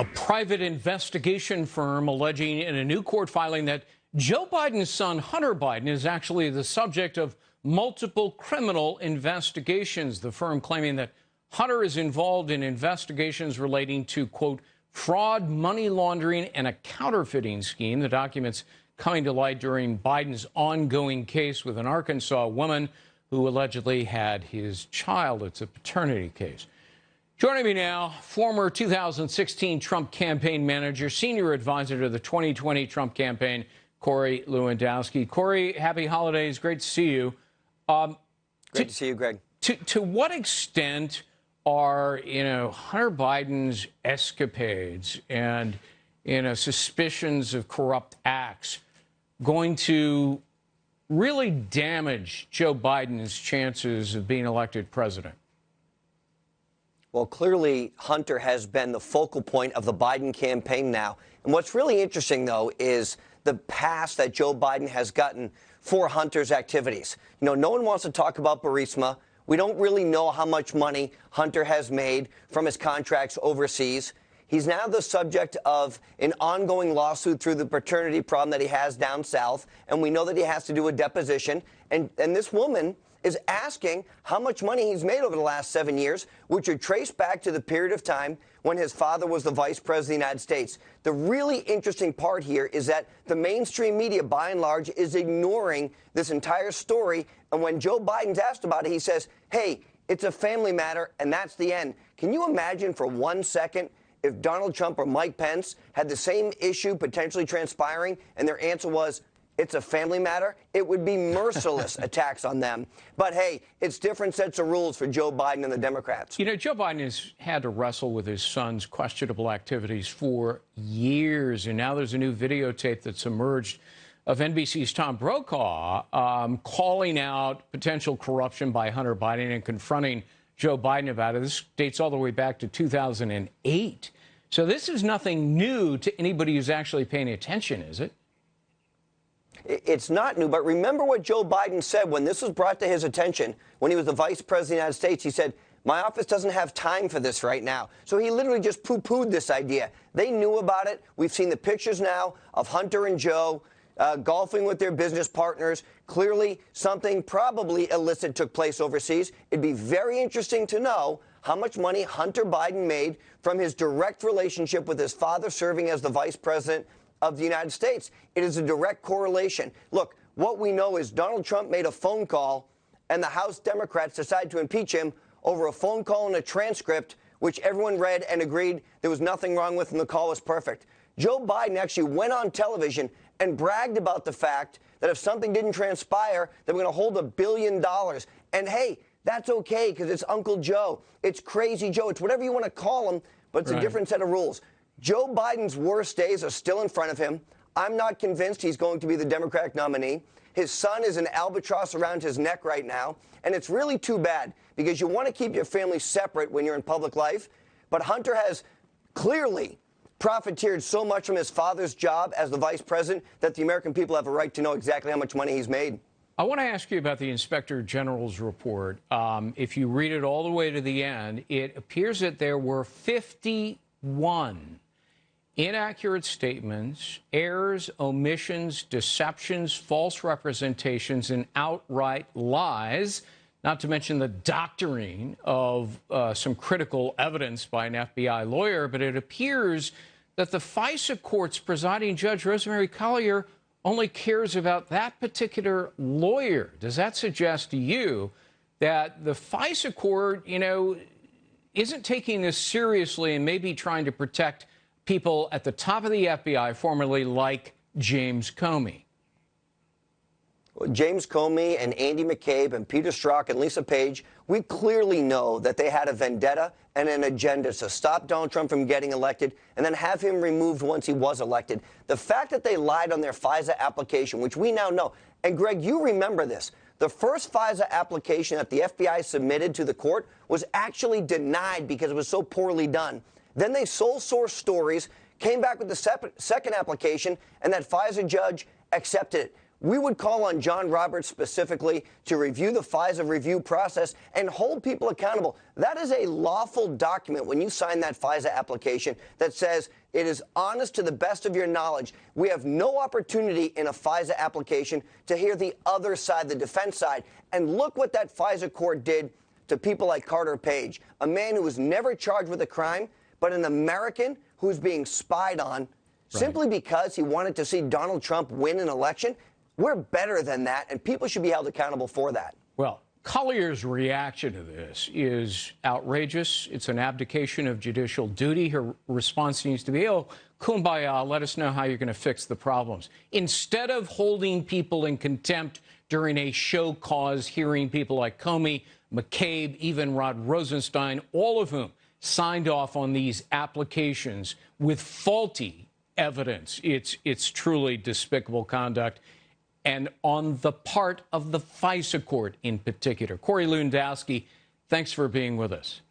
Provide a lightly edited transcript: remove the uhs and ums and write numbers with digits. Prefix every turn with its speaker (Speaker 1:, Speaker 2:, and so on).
Speaker 1: A private investigation firm alleging in a new court filing that Joe Biden's son, Hunter Biden, is actually the subject of multiple criminal investigations. The firm claiming that Hunter is involved in investigations relating to, quote, fraud, money laundering, and a counterfeiting scheme. The documents coming to light during Biden's ongoing case with an Arkansas woman who allegedly had his child. It's a paternity case. Joining me now, former 2016 Trump campaign manager, senior advisor to the 2020 Trump campaign, Corey Lewandowski. Corey, happy holidays. Great to see you.
Speaker 2: Great to see you, Greg.
Speaker 1: To what extent are, Hunter Biden's escapades and, suspicions of corrupt acts going to really damage Joe Biden's chances of being elected president?
Speaker 2: Well, clearly, Hunter has been the focal point of the Biden campaign now. And what's really interesting, though, is the pass that Joe Biden has gotten for Hunter's activities. No one wants to talk about Burisma. We don't really know how much money Hunter has made from his contracts overseas. He's now the subject of an ongoing lawsuit through the paternity problem that he has down south. And we know that he has to do a deposition. And this woman is asking how much money he's made over the last 7 years, which would trace back to the period of time when his father was the vice president of the United States. The really interesting part here is that the mainstream media, by and large, is ignoring this entire story. And when Joe Biden's asked about it, he says, hey, it's a family matter, and that's the end. Can you imagine for 1 second if Donald Trump or Mike Pence had the same issue potentially transpiring, and their answer was, it's a family matter? It would be merciless attacks on them. But, hey, it's different sets of rules for Joe Biden and the Democrats.
Speaker 1: Joe Biden has had to wrestle with his son's questionable activities for years. And now there's a new videotape that's emerged of NBC's Tom Brokaw calling out potential corruption by Hunter Biden and confronting Joe Biden about it. This dates all the way back to 2008. So this is nothing new to anybody who's actually paying attention, is it?
Speaker 2: It's not new, but remember what Joe Biden said when this was brought to his attention when he was the vice president of the United States. He said, my office doesn't have time for this right now. So he literally just poo-pooed this idea. They knew about it. We've seen the pictures now of Hunter and Joe golfing with their business partners. Clearly, something probably illicit took place overseas. It'd be very interesting to know how much money Hunter Biden made from his direct relationship with his father serving as the vice president of the United States. It is a direct correlation. Look, what we know is Donald Trump made a phone call and the House Democrats decided to impeach him over a phone call and a transcript, which everyone read and agreed there was nothing wrong with and the call was perfect. Joe Biden actually went on television and bragged about the fact that if something didn't transpire, they were going to hold $1 billion. And hey, that's okay because it's Uncle Joe. It's Crazy Joe. It's whatever you want to call him, but it's a different set of rules. Joe Biden's worst days are still in front of him. I'm not convinced he's going to be the Democratic nominee. His son is an albatross around his neck right now. And it's really too bad because you want to keep your family separate when you're in public life. But Hunter has clearly profiteered so much from his father's job as the vice president that the American people have a right to know exactly how much money he's made.
Speaker 1: I want to ask you about the Inspector General's report. If you read it all the way to the end, it appears that there were 51 inaccurate statements, errors, omissions, deceptions, false representations, and outright lies, not to mention the doctoring of some critical evidence by an FBI lawyer. But it appears that the FISA court's presiding judge, Rosemary Collyer, only cares about that particular lawyer. Does that suggest to you that the FISA court, isn't taking this seriously and maybe trying to protect people at the top of the FBI, formerly like James Comey?
Speaker 2: Well, James Comey and Andy McCabe and Peter Strzok and Lisa Page, we clearly know that they had a vendetta and an agenda to stop Donald Trump from getting elected and then have him removed once he was elected. The fact that they lied on their FISA application, which we now know, and Greg, you remember this, the first FISA application that the FBI submitted to the court was actually denied because it was so poorly done. Then they sole source stories, came back with the second application, and that FISA judge accepted it. We would call on John Roberts specifically to review the FISA review process and hold people accountable. That is a lawful document when you sign that FISA application that says it is honest to the best of your knowledge. We have no opportunity in a FISA application to hear the other side, the defense side. And look what that FISA court did to people like Carter Page, a man who was never charged with a crime, but an American who's being spied on simply because he wanted to see Donald Trump win an election. We're better than that, and people should be held accountable for that.
Speaker 1: Well, Collier's reaction to this is outrageous. It's an abdication of judicial duty. Her response needs to be, oh, kumbaya, let us know how you're going to fix the problems. Instead of holding people in contempt during a show cause hearing, people like Comey, McCabe, even Rod Rosenstein, all of whom signed off on these applications with faulty evidence. It's truly despicable conduct. And on the part of the FISA court in particular. Corey Lewandowski, thanks for being with us.